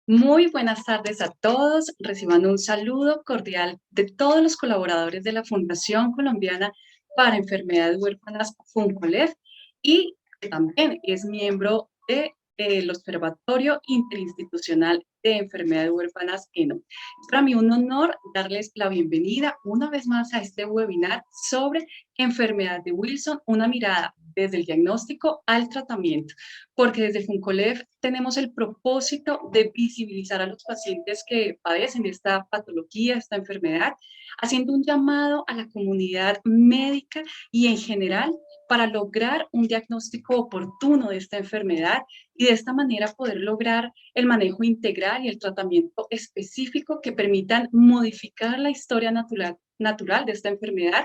Muy buenas tardes a todos. Reciban un saludo cordial de todos los colaboradores de la Fundación Colombiana para Enfermedades Huérfanas, FUNCOLEF, y que también es miembro del Observatorio Interinstitucional de Enfermedades Huérfanas, ENO. Es para mí un honor darles la bienvenida una vez más a este webinar sobre enfermedad de Wilson, una mirada desde el diagnóstico al tratamiento, porque desde FUNCOLEF tenemos el propósito de visibilizar a los pacientes que padecen esta patología, esta enfermedad, haciendo un llamado a la comunidad médica y en general para lograr un diagnóstico oportuno de esta enfermedad y de esta manera poder lograr el manejo integral y el tratamiento específico que permitan modificar la historia natural de esta enfermedad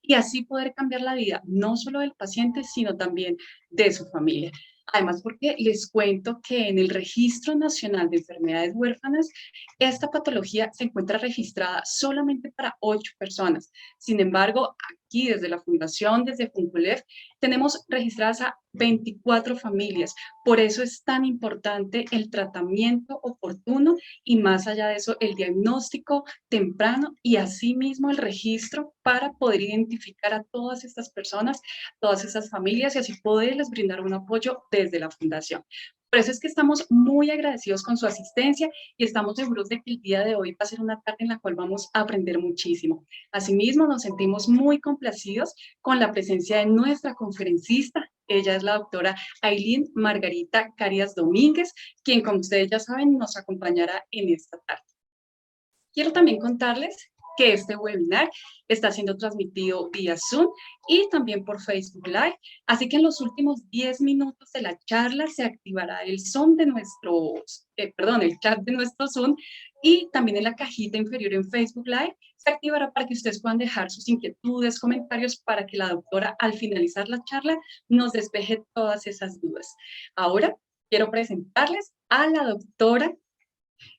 y así poder cambiar la vida no solo del paciente, sino también de su familia. Además, porque les cuento que en el Registro Nacional de Enfermedades Huérfanas, esta patología se encuentra registrada solamente para 8 personas. Sin embargo, aquí desde la Fundación, desde FUNCOLEF, tenemos registradas a 24 familias. Por eso es tan importante el tratamiento oportuno y más allá de eso, el diagnóstico temprano y asimismo el registro para poder identificar a todas estas personas, todas esas familias y así poderles brindar un apoyo desde la Fundación. Por eso es que estamos muy agradecidos con su asistencia y estamos seguros de que el día de hoy va a ser una tarde en la cual vamos a aprender muchísimo. Asimismo, nos sentimos muy complacidos con la presencia de nuestra conferencista. Ella es la doctora Ailín Margarita Carías Domínguez, quien, como ustedes ya saben, nos acompañará en esta tarde. Quiero también contarles que este webinar está siendo transmitido vía Zoom y también por Facebook Live. Así que en los últimos 10 minutos de la charla se activará el Zoom de el chat de nuestro Zoom y también en la cajita inferior en Facebook Live se activará para que ustedes puedan dejar sus inquietudes, comentarios para que la doctora al finalizar la charla nos despeje todas esas dudas. Ahora quiero presentarles a la doctora.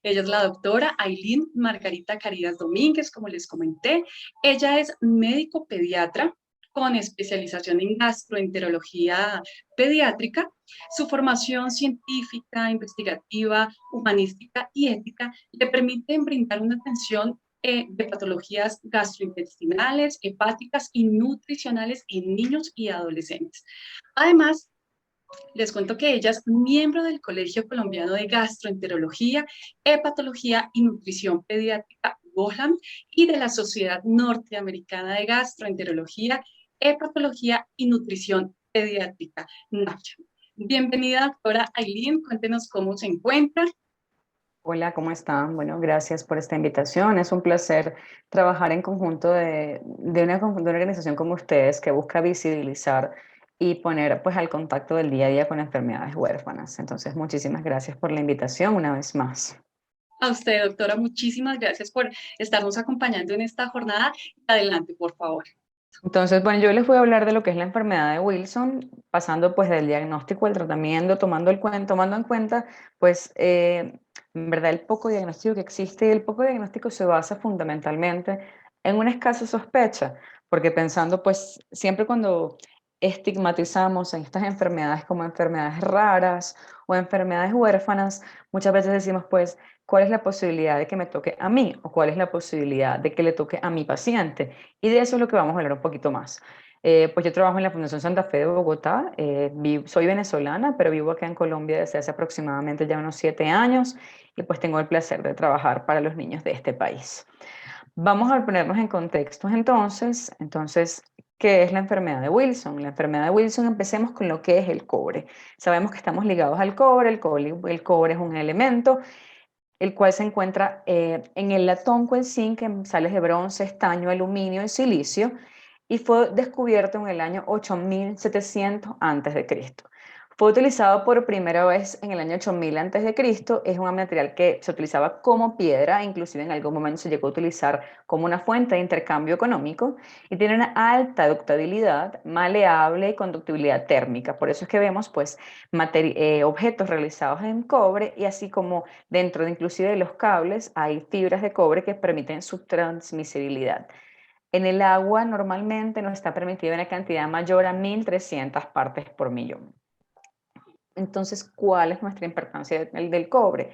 Ella es la doctora Ailín Margarita Carías Domínguez, como les comenté. Ella es médico pediatra con especialización en gastroenterología pediátrica. Su formación científica, investigativa, humanística y ética le permiten brindar una atención de patologías gastrointestinales, hepáticas y nutricionales en niños y adolescentes. Además, les cuento que ella es miembro del Colegio Colombiano de Gastroenterología, Hepatología y Nutrición Pediátrica, GOHAM, y de la Sociedad Norteamericana de Gastroenterología, Hepatología y Nutrición Pediátrica, NACHA. Bienvenida, doctora Ailín, cuéntenos cómo se encuentra. Hola, ¿cómo están? Bueno, gracias por esta invitación. Es un placer trabajar en conjunto de una organización como ustedes que busca visibilizar y poner pues al contacto del día a día con enfermedades huérfanas. Entonces, muchísimas gracias por la invitación una vez más. A usted, doctora, muchísimas gracias por estarnos acompañando en esta jornada. Adelante, por favor. Entonces, bueno, yo les voy a hablar de lo que es la enfermedad de Wilson, pasando pues del diagnóstico al tratamiento, tomando en cuenta pues en verdad el poco diagnóstico que existe y el poco diagnóstico se basa fundamentalmente en una escasa sospecha, porque pensando pues siempre cuando estigmatizamos en estas enfermedades como enfermedades raras o enfermedades huérfanas, muchas veces decimos pues, ¿cuál es la posibilidad de que me toque a mí o cuál es la posibilidad de que le toque a mi paciente? Y de eso es lo que vamos a hablar un poquito más. Pues yo trabajo en la Fundación Santa Fe de Bogotá, soy venezolana, pero vivo acá en Colombia desde hace aproximadamente ya unos 7 años y pues tengo el placer de trabajar para los niños de este país. Vamos a ponernos en contextos entonces, ¿qué es la enfermedad de Wilson? La enfermedad de Wilson, empecemos con lo que es el cobre. Sabemos que estamos ligados al cobre, el cobre es un elemento el cual se encuentra en el latón con el zinc en sales de bronce, estaño, aluminio y silicio, y fue descubierto en el año 8700 a.C. Fue utilizado por primera vez en el año 8000 a.C. Es un material que se utilizaba como piedra, inclusive en algún momento se llegó a utilizar como una fuente de intercambio económico y tiene una alta ductabilidad, maleable y conductibilidad térmica. Por eso es que vemos pues, objetos realizados en cobre y así como dentro de inclusive de los cables hay fibras de cobre que permiten su transmisibilidad. En el agua normalmente no está permitida una cantidad mayor a 1300 partes por millón. Entonces, ¿cuál es nuestra importancia del cobre?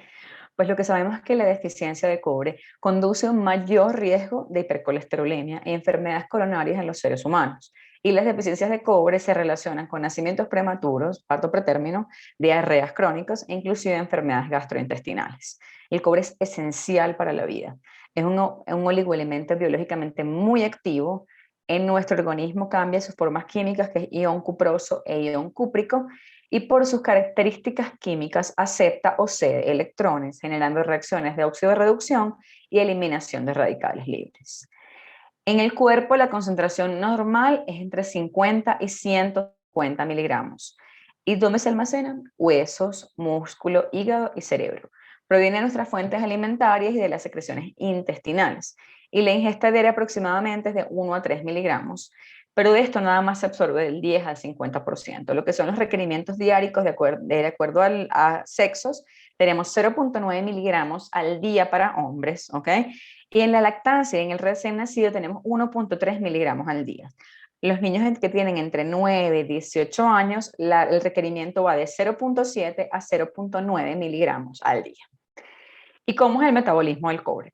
Pues lo que sabemos es que la deficiencia de cobre conduce a un mayor riesgo de hipercolesterolemia y enfermedades coronarias en los seres humanos. Y las deficiencias de cobre se relacionan con nacimientos prematuros, parto pretérmino, diarreas crónicas e inclusive enfermedades gastrointestinales. El cobre es esencial para la vida. Es un oligoelemento biológicamente muy activo. En nuestro organismo cambia sus formas químicas, que es ion cuproso e ion cúprico, y por sus características químicas acepta o cede electrones, generando reacciones de óxido de reducción y eliminación de radicales libres. En el cuerpo la concentración normal es entre 50 y 150 miligramos. ¿Y dónde se almacenan? Huesos, músculo, hígado y cerebro. Proviene de nuestras fuentes alimentarias y de las secreciones intestinales. Y la ingesta diaria aproximadamente es de 1 a 3 miligramos, pero de esto nada más se absorbe del 10 al 50%. Lo que son los requerimientos diarios de acuerdo a sexos, tenemos 0.9 miligramos al día para hombres, ¿ok? Y en la lactancia, en el recién nacido, tenemos 1.3 miligramos al día. Los niños que tienen entre 9 y 18 años, el requerimiento va de 0.7 a 0.9 miligramos al día. ¿Y cómo es el metabolismo del cobre?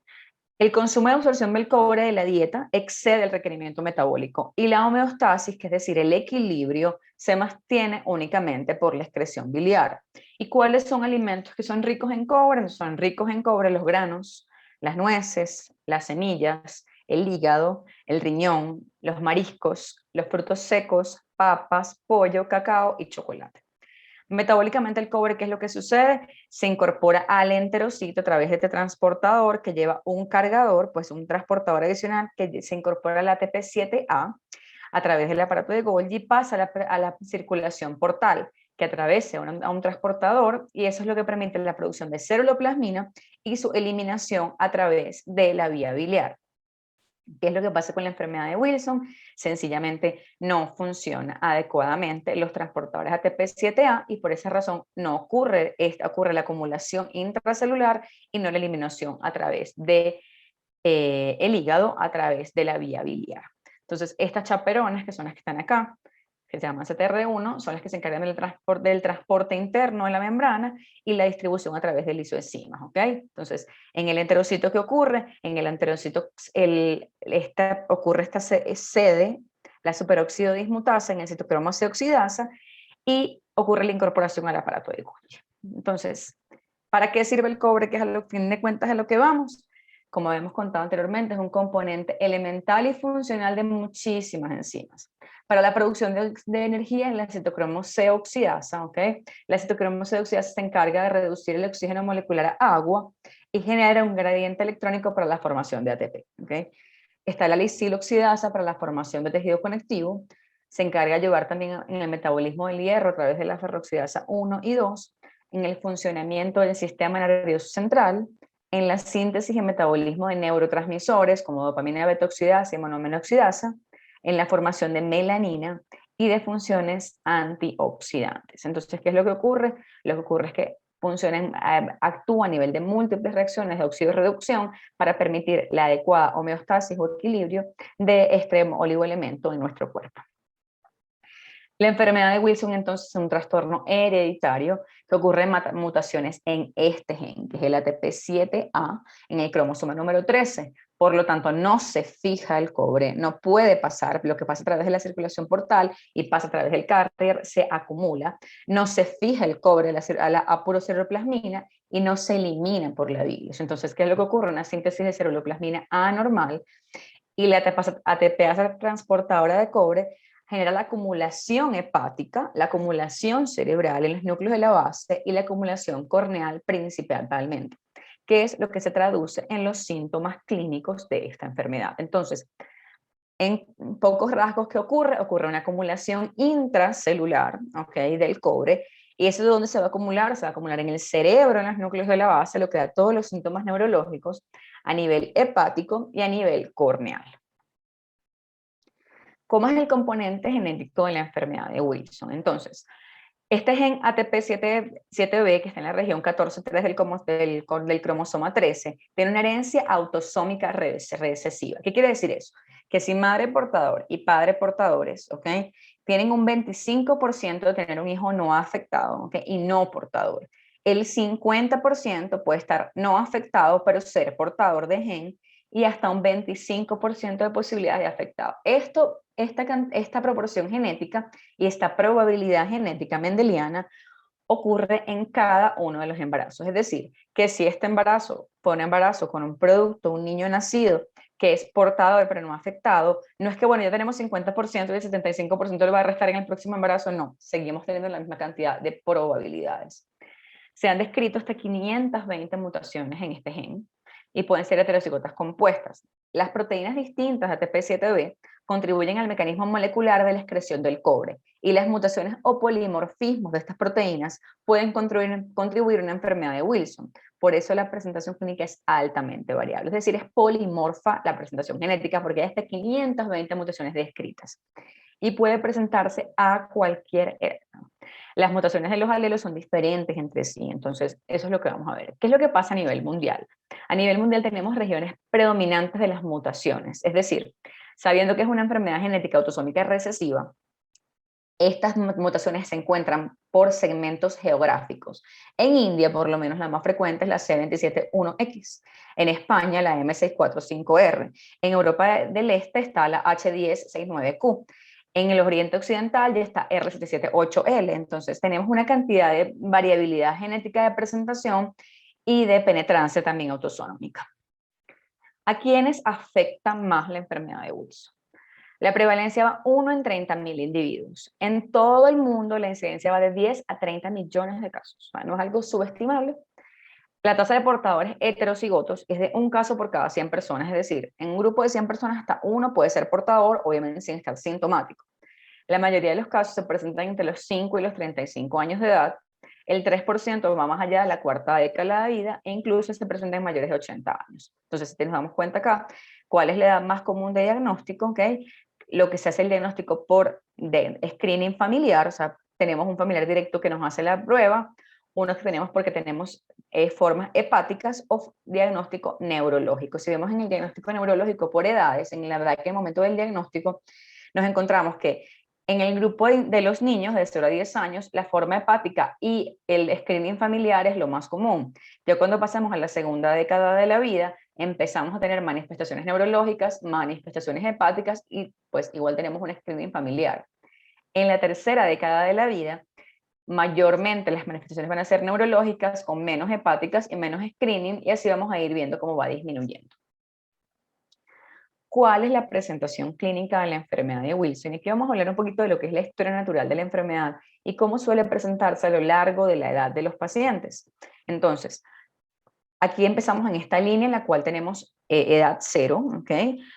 El consumo de absorción del cobre de la dieta excede el requerimiento metabólico y la homeostasis, que es decir, el equilibrio, se mantiene únicamente por la excreción biliar. ¿Y cuáles son alimentos que son ricos en cobre? Son ricos en cobre los granos, las nueces, las semillas, el hígado, el riñón, los mariscos, los frutos secos, papas, pollo, cacao y chocolate. Metabólicamente el cobre, ¿qué es lo que sucede? Se incorpora al enterocito a través de este transportador que lleva un cargador, pues un transportador adicional que se incorpora al ATP7A a través del aparato de Golgi, pasa a la circulación portal, que atraviesa a un transportador, y eso es lo que permite la producción de ceruloplasmina y su eliminación a través de la vía biliar. ¿Qué es lo que pasa con la enfermedad de Wilson? Sencillamente no funciona adecuadamente los transportadores ATP7A y por esa razón no ocurre la acumulación intracelular y no la eliminación a través de el hígado a través de la vía biliar. Entonces, estas chaperonas, que son las que están acá, que se llaman CTR1, son las que se encargan del transporte interno de la membrana y la distribución a través del lisoenzimas, ¿ok? Entonces, en el enterocito, ¿qué ocurre? En el enterocito ocurre esta sede, la superóxido dismutasa, en el citocromo se oxidasa y ocurre la incorporación al aparato de Golgi. Entonces, ¿para qué sirve el cobre? Que es a lo que fin de cuentas es a lo que vamos. Como hemos contado anteriormente, es un componente elemental y funcional de muchísimas enzimas. Para la producción de energía en la citocromo C oxidasa, ¿ok? La citocromo C oxidasa se encarga de reducir el oxígeno molecular a agua y genera un gradiente electrónico para la formación de ATP, ¿ok? Está la lisiloxidasa para la formación de tejido conectivo, se encarga de ayudar también en el metabolismo del hierro a través de la ferroxidasa 1 y 2, en el funcionamiento del sistema nervioso central, en la síntesis y metabolismo de neurotransmisores como dopamina beta oxidasa y monomina oxidasa, en la formación de melanina y de funciones antioxidantes. Entonces, ¿qué es lo que ocurre? Lo que ocurre es que actúa a nivel de múltiples reacciones de oxidorreducción para permitir la adecuada homeostasis o equilibrio de este oligoelemento en nuestro cuerpo. La enfermedad de Wilson entonces es un trastorno hereditario que ocurre en mutaciones en este gen, que es el ATP7A, en el cromosoma número 13. Por lo tanto, no se fija el cobre, no puede pasar, lo que pasa a través de la circulación portal y pasa a través del carrier, se acumula, no se fija el cobre a la puro ceruloplasmina y no se elimina por la bilis. Entonces, ¿qué es lo que ocurre? Una síntesis de ceruloplasmina anormal y la ATPasa transportadora de cobre genera la acumulación hepática, la acumulación cerebral en los núcleos de la base y la acumulación corneal principalmente, que es lo que se traduce en los síntomas clínicos de esta enfermedad. Entonces, en pocos rasgos, ¿qué ocurre? Ocurre una acumulación intracelular, ¿okay?, del cobre, y eso es donde se va a acumular, se va a acumular en el cerebro, en los núcleos de la base, lo que da todos los síntomas neurológicos a nivel hepático y a nivel corneal. ¿Cómo es el componente genético de la enfermedad de Wilson? Entonces, este gen ATP7B, que está en la región 14.3 del cromosoma 13, tiene una herencia autosómica recesiva. ¿Qué quiere decir eso? Que si madre portador y padre portadores, ¿ok?, tienen un 25% de tener un hijo no afectado, ¿ok?, y no portador. el 50% puede estar no afectado, pero ser portador de gen, y hasta un 25% de posibilidades de afectado. Esta proporción genética y esta probabilidad genética mendeliana ocurre en cada uno de los embarazos. Es decir, que si este embarazo fue un embarazo con un producto, un niño nacido, que es portador pero no afectado, no es que, bueno, ya tenemos 50% y el 75% le va a restar en el próximo embarazo, no, seguimos teniendo la misma cantidad de probabilidades. Se han descrito hasta 520 mutaciones en este gen y pueden ser heterocigotas compuestas. Las proteínas distintas de ATP7B contribuyen al mecanismo molecular de la excreción del cobre, y las mutaciones o polimorfismos de estas proteínas pueden contribuir a una enfermedad de Wilson. Por eso la presentación clínica es altamente variable, es decir, es polimorfa la presentación genética porque hay hasta 520 mutaciones descritas y puede presentarse a cualquier edad. Las mutaciones de los alelos son diferentes entre sí, entonces eso es lo que vamos a ver. ¿Qué es lo que pasa a nivel mundial? A nivel mundial tenemos regiones predominantes de las mutaciones, es decir, sabiendo que es una enfermedad genética autosómica recesiva, estas mutaciones se encuentran por segmentos geográficos. En India, por lo menos la más frecuente es la C271X. En España, la M645R. En Europa del Este está la H1069Q. En el Oriente Occidental ya está R778L. Entonces, tenemos una cantidad de variabilidad genética de presentación y de penetrancia también autosómica. ¿A quiénes afecta más la enfermedad de Wilson? La prevalencia va 1 en 30.000 individuos. En todo el mundo la incidencia va de 10 a 30 millones de casos. O sea, no es algo subestimable. La tasa de portadores heterocigotos es de un caso por cada 100 personas, es decir, en un grupo de 100 personas hasta uno puede ser portador, obviamente sin estar sintomático. La mayoría de los casos se presentan entre los 5 y los 35 años de edad. El 3% va más allá de la cuarta década de vida e incluso se presenta en mayores de 80 años. Entonces, si nos damos cuenta acá, ¿cuál es la edad más común de diagnóstico? ¿Okay? Lo que se hace el diagnóstico por screening familiar, o sea, tenemos un familiar directo que nos hace la prueba, unos que tenemos porque tenemos formas hepáticas o diagnóstico neurológico. Si vemos en el diagnóstico neurológico por edades, en la verdad que en el momento del diagnóstico nos encontramos que en el grupo de los niños de 0 a 10 años, la forma hepática y el screening familiar es lo más común. Ya cuando pasamos a la segunda década de la vida, empezamos a tener manifestaciones neurológicas, manifestaciones hepáticas y pues igual tenemos un screening familiar. En la tercera década de la vida, mayormente las manifestaciones van a ser neurológicas con menos hepáticas y menos screening, y así vamos a ir viendo cómo va disminuyendo. ¿Cuál es la presentación clínica de la enfermedad de Wilson? Y aquí vamos a hablar un poquito de lo que es la historia natural de la enfermedad y cómo suele presentarse a lo largo de la edad de los pacientes. Entonces, aquí empezamos en esta línea en la cual tenemos edad 0, ¿ok?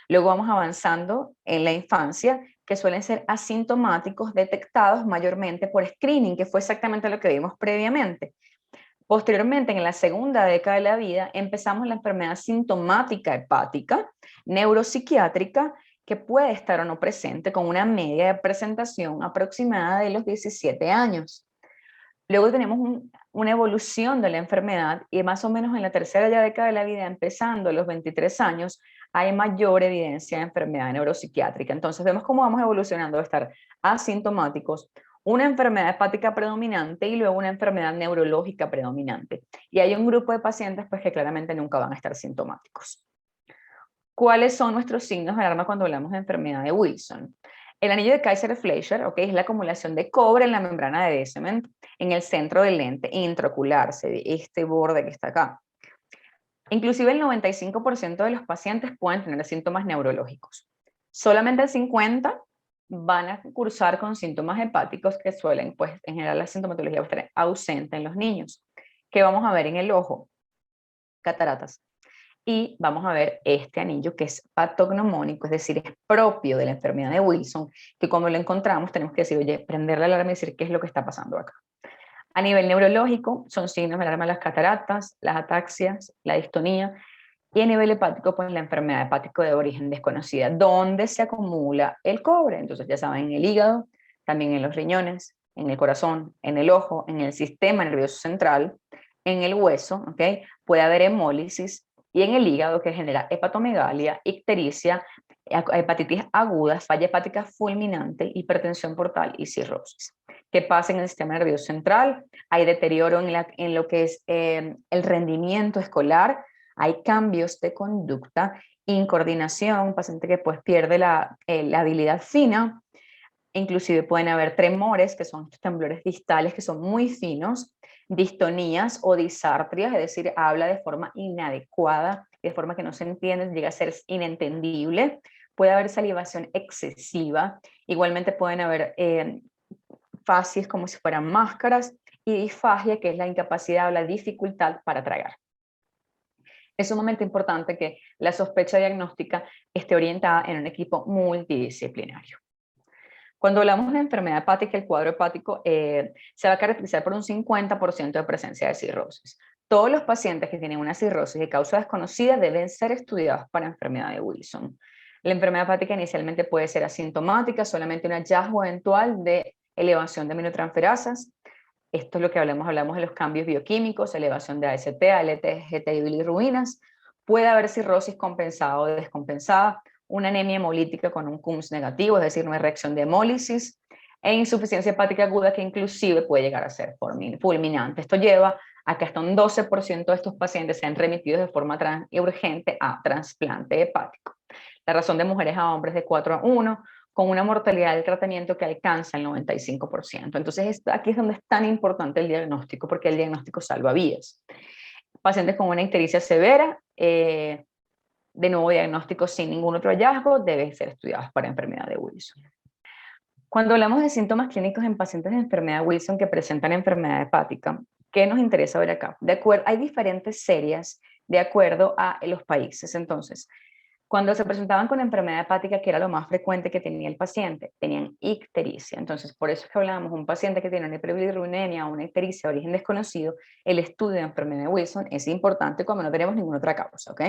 Luego vamos avanzando en la infancia, que suelen ser asintomáticos detectados mayormente por screening, que fue exactamente lo que vimos previamente. Posteriormente, en la segunda década de la vida, empezamos la enfermedad sintomática hepática, neuropsiquiátrica, que puede estar o no presente con una media de presentación aproximada de los 17 años. Luego tenemos una evolución de la enfermedad y más o menos en la tercera década de la vida, empezando a los 23 años, hay mayor evidencia de enfermedad neuropsiquiátrica. Entonces vemos cómo vamos evolucionando de estar asintomáticos, una enfermedad hepática predominante y luego una enfermedad neurológica predominante. Y hay un grupo de pacientes pues, que claramente nunca van a estar sintomáticos. ¿Cuáles son nuestros signos de alarma cuando hablamos de enfermedad de Wilson? El anillo de Kaiser-Fleischer, ¿okay? Es la acumulación de cobre en la membrana de Descemet, en el centro del lente intraocular, se ve este borde que está acá. Inclusive el 95% de los pacientes pueden tener síntomas neurológicos. Solamente el 50% van a cursar con síntomas hepáticos que suelen, pues en general la sintomatología va a estar ausente en los niños. ¿Qué vamos a ver en el ojo? Cataratas. Y vamos a ver este anillo que es patognomónico, es decir, es propio de la enfermedad de Wilson, que cuando lo encontramos tenemos que decir, oye, prender la alarma y decir qué es lo que está pasando acá. A nivel neurológico, son signos de alarma las cataratas, las ataxias, la distonía, y a nivel hepático, pues la enfermedad hepática de origen desconocida, donde se acumula el cobre. Entonces, ya saben, en el hígado, también en los riñones, en el corazón, en el ojo, en el sistema nervioso central, en el hueso, ¿ok? Puede haber hemólisis, y en el hígado, que genera hepatomegalia, ictericia, hepatitis aguda, falla hepática fulminante, hipertensión portal y cirrosis. ¿Qué pasa en el sistema nervioso central? Hay deterioro en lo que es el rendimiento escolar, hay cambios de conducta, incoordinación, paciente que pues pierde la habilidad fina, inclusive pueden haber tremores, que son estos temblores distales que son muy finos, distonías o disartrias, es decir, habla de forma inadecuada, de forma que no se entiende, llega a ser inentendible. Puede haber salivación excesiva, igualmente pueden haber facies como si fueran máscaras y disfagia, que es la incapacidad o la dificultad para tragar. Es sumamente importante que la sospecha diagnóstica esté orientada en un equipo multidisciplinario. Cuando hablamos de enfermedad hepática, el cuadro hepático se va a caracterizar por un 50% de presencia de cirrosis. Todos los pacientes que tienen una cirrosis de causa desconocida deben ser estudiados para enfermedad de Wilson. La enfermedad hepática inicialmente puede ser asintomática, solamente un hallazgo eventual de elevación de aminotransferasas. Esto es lo que hablamos de los cambios bioquímicos, elevación de AST, ALT, GT y bilirrubinas. Puede haber cirrosis compensada o descompensada, una anemia hemolítica con un CUMS negativo, es decir, no hay reacción de hemólisis, e insuficiencia hepática aguda que inclusive puede llegar a ser fulminante. Esto lleva a que hasta un 12% de estos pacientes sean remitidos de forma urgente a trasplante hepático. La razón de mujeres a hombres de 4-1, con una mortalidad del tratamiento que alcanza el 95%. Entonces, aquí es donde es tan importante el diagnóstico, porque el diagnóstico salva vidas. Pacientes con una ictericia severa, de nuevo diagnóstico sin ningún otro hallazgo, deben ser estudiados para enfermedad de Wilson. Cuando hablamos de síntomas clínicos en pacientes de enfermedad de Wilson que presentan enfermedad hepática, ¿qué nos interesa ver acá? Hay diferentes series de acuerdo a los países. Entonces, cuando se presentaban con enfermedad hepática, que era lo más frecuente que tenía el paciente, tenían ictericia. Entonces, por eso es que hablábamos de un paciente que tiene una hiperbilirubinemia o una ictericia de origen desconocido, el estudio de enfermedad de Wilson es importante cuando no tenemos ninguna otra causa, ¿ok?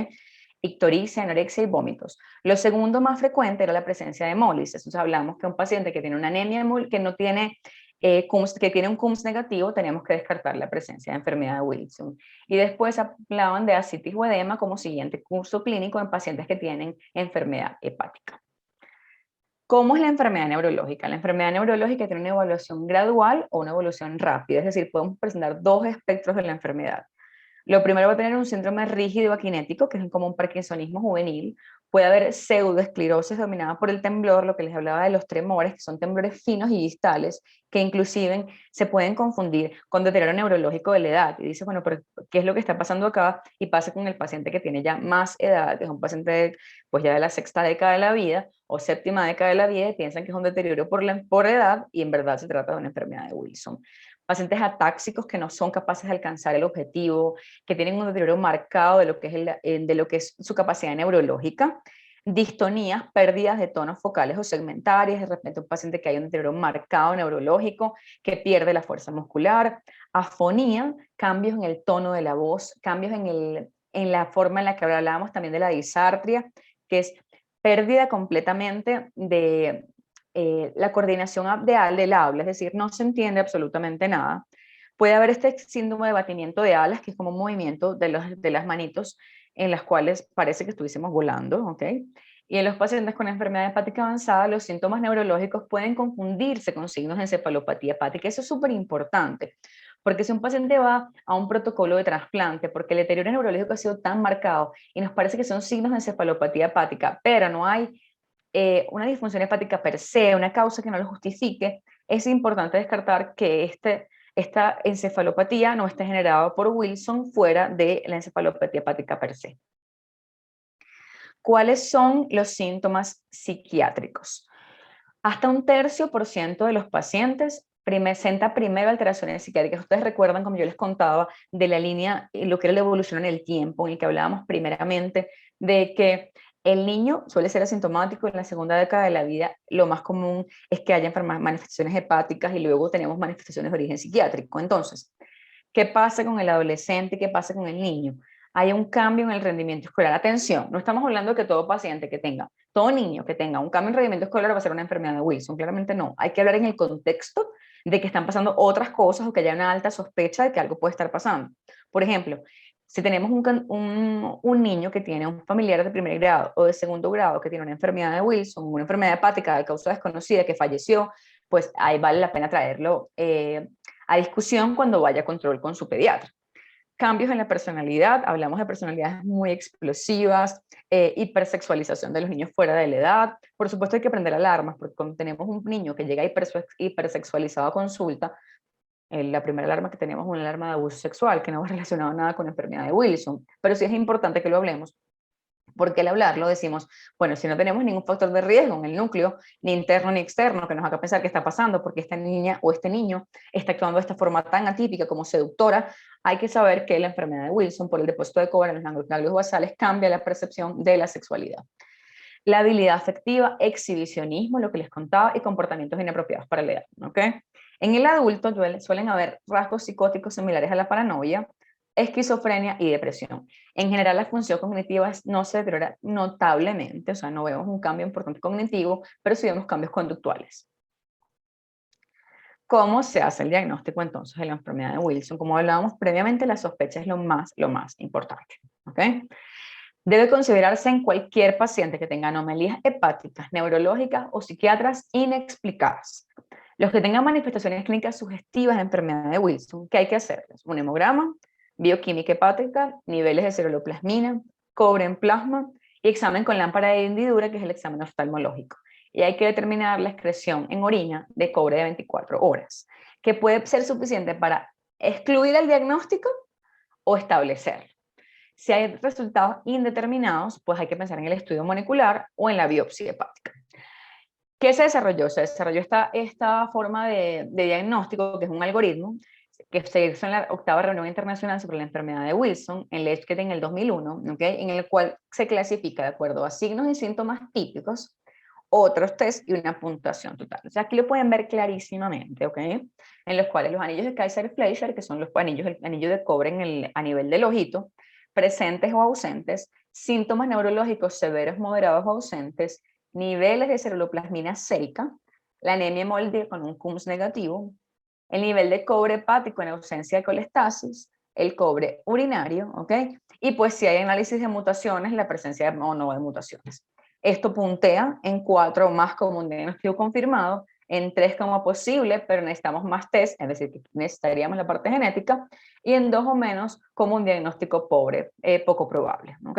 Ictericia, anorexia y vómitos. Lo segundo más frecuente era la presencia de hemólisis. Entonces, hablamos que un paciente que tiene una anemia que no tiene que tiene un CUMS negativo, teníamos que descartar la presencia de enfermedad de Wilson. Y después hablaban de ascitis o edema como siguiente curso clínico en pacientes que tienen enfermedad hepática. ¿Cómo es la enfermedad neurológica? La enfermedad neurológica tiene una evolución gradual o una evolución rápida, es decir, podemos presentar dos espectros de la enfermedad. Lo primero va a tener un síndrome rígido akinético, que es como un parkinsonismo juvenil. Puede haber pseudoesclerosis dominada por el temblor, lo que les hablaba de los tremores, que son temblores finos y distales, que inclusive se pueden confundir con deterioro neurológico de la edad. Y dice, bueno, pero ¿qué es lo que está pasando acá? Y pasa con el paciente que tiene ya más edad, que es un paciente pues ya de la sexta década de la vida o séptima década de la vida, y piensan que es un deterioro por edad, y en verdad se trata de una enfermedad de Wilson. Pacientes atáxicos que no son capaces de alcanzar el objetivo, que tienen un deterioro marcado de lo que es su capacidad neurológica, distonías, pérdidas de tonos focales o segmentarias, de repente un paciente que hay un deterioro marcado neurológico, que pierde la fuerza muscular, afonía, cambios en el tono de la voz, cambios en la forma en la que hablábamos también de la disartria, que es pérdida completamente de la coordinación del habla, es decir, no se entiende absolutamente nada. Puede haber este síndrome de batimiento de alas, que es como un movimiento de las manitos en las cuales parece que estuviésemos volando, ¿ok? Y en los pacientes con enfermedad hepática avanzada, los síntomas neurológicos pueden confundirse con signos de encefalopatía hepática. Eso es súper importante, porque si un paciente va a un protocolo de trasplante, porque el deterioro neurológico ha sido tan marcado y nos parece que son signos de encefalopatía hepática, pero no hay una disfunción hepática per se, una causa que no lo justifique, es importante descartar que esta encefalopatía no esté generada por Wilson fuera de la encefalopatía hepática per se. ¿Cuáles son los síntomas psiquiátricos? Hasta un 1/3% de los pacientes presenta primero alteraciones psiquiátricas. Ustedes recuerdan, como yo les contaba, de la línea, lo que era la evolución en el tiempo, en el que hablábamos primeramente de que el niño suele ser asintomático. En la segunda década de la vida lo más común es que haya manifestaciones hepáticas, y luego tenemos manifestaciones de origen psiquiátrico. Entonces, ¿qué pasa con el adolescente? ¿Qué pasa con el niño? Hay un cambio en el rendimiento escolar. Atención, no estamos hablando de que todo paciente que tenga, todo niño que tenga un cambio en rendimiento escolar va a ser una enfermedad de Wilson. Claramente no. Hay que hablar en el contexto de que están pasando otras cosas o que haya una alta sospecha de que algo puede estar pasando. Por ejemplo, Si tenemos un niño que tiene un familiar de primer grado o de segundo grado que tiene una enfermedad de Wilson, una enfermedad hepática de causa desconocida que falleció, pues ahí vale la pena traerlo a discusión cuando vaya a control con su pediatra. Cambios en la personalidad, hablamos de personalidades muy explosivas, hipersexualización de los niños fuera de la edad. Por supuesto hay que prender alarmas, porque cuando tenemos un niño que llega hipersexualizado a consulta, la primera alarma que tenemos es una alarma de abuso sexual, que no va relacionado nada con la enfermedad de Wilson, pero sí es importante que lo hablemos, porque al hablarlo decimos, bueno, si no tenemos ningún factor de riesgo en el núcleo, ni interno ni externo, que nos haga pensar qué está pasando, porque esta niña o este niño está actuando de esta forma tan atípica como seductora, hay que saber que la enfermedad de Wilson, por el depósito de cobre en los ganglios basales, cambia la percepción de la sexualidad. La habilidad afectiva, exhibicionismo, lo que les contaba, y comportamientos inapropiados para la edad, ¿ok? En el adulto suelen haber rasgos psicóticos similares a la paranoia, esquizofrenia y depresión. En general, la función cognitiva no se deteriora notablemente, o sea, no vemos un cambio importante cognitivo, pero sí vemos cambios conductuales. ¿Cómo se hace el diagnóstico entonces de la enfermedad de Wilson? Como hablábamos previamente, la sospecha es lo más importante, ¿ok? Debe considerarse en cualquier paciente que tenga anomalías hepáticas, neurológicas o psiquiatras inexplicadas. Los que tengan manifestaciones clínicas sugestivas de enfermedad de Wilson, ¿qué hay que hacerles? Un hemograma, bioquímica hepática, niveles de ceruloplasmina, cobre en plasma y examen con lámpara de hendidura, que es el examen oftalmológico. Y hay que determinar la excreción en orina de cobre de 24 horas, que puede ser suficiente para excluir el diagnóstico o establecerlo. Si hay resultados indeterminados, pues hay que pensar en el estudio molecular o en la biopsia hepática. ¿Qué se desarrolló? Se desarrolló esta forma de diagnóstico, que es un algoritmo, que se hizo en la 8ª reunión internacional sobre la enfermedad de Wilson, en Leipzig en el 2001, ¿okay? En el cual se clasifica de acuerdo a signos y síntomas típicos, otros test y una puntuación total. O sea, aquí lo pueden ver clarísimamente, ¿ok? En los cuales los anillos de Kaiser-Fleischer, que son los anillos, el anillo de cobre a nivel del ojito, presentes o ausentes, síntomas neurológicos severos, moderados o ausentes, niveles de ceruloplasmina sérica, la anemia hemolítica con un CUMS negativo, el nivel de cobre hepático en ausencia de colestasis, el cobre urinario, ¿ok? Y pues si hay análisis de mutaciones, la presencia o no de mutaciones. Esto puntea en 4 o más como un diagnóstico confirmado, en 3 como posible, pero necesitamos más test, es decir, que necesitaríamos la parte genética, y en 2 o menos como un diagnóstico poco probable, ¿ok?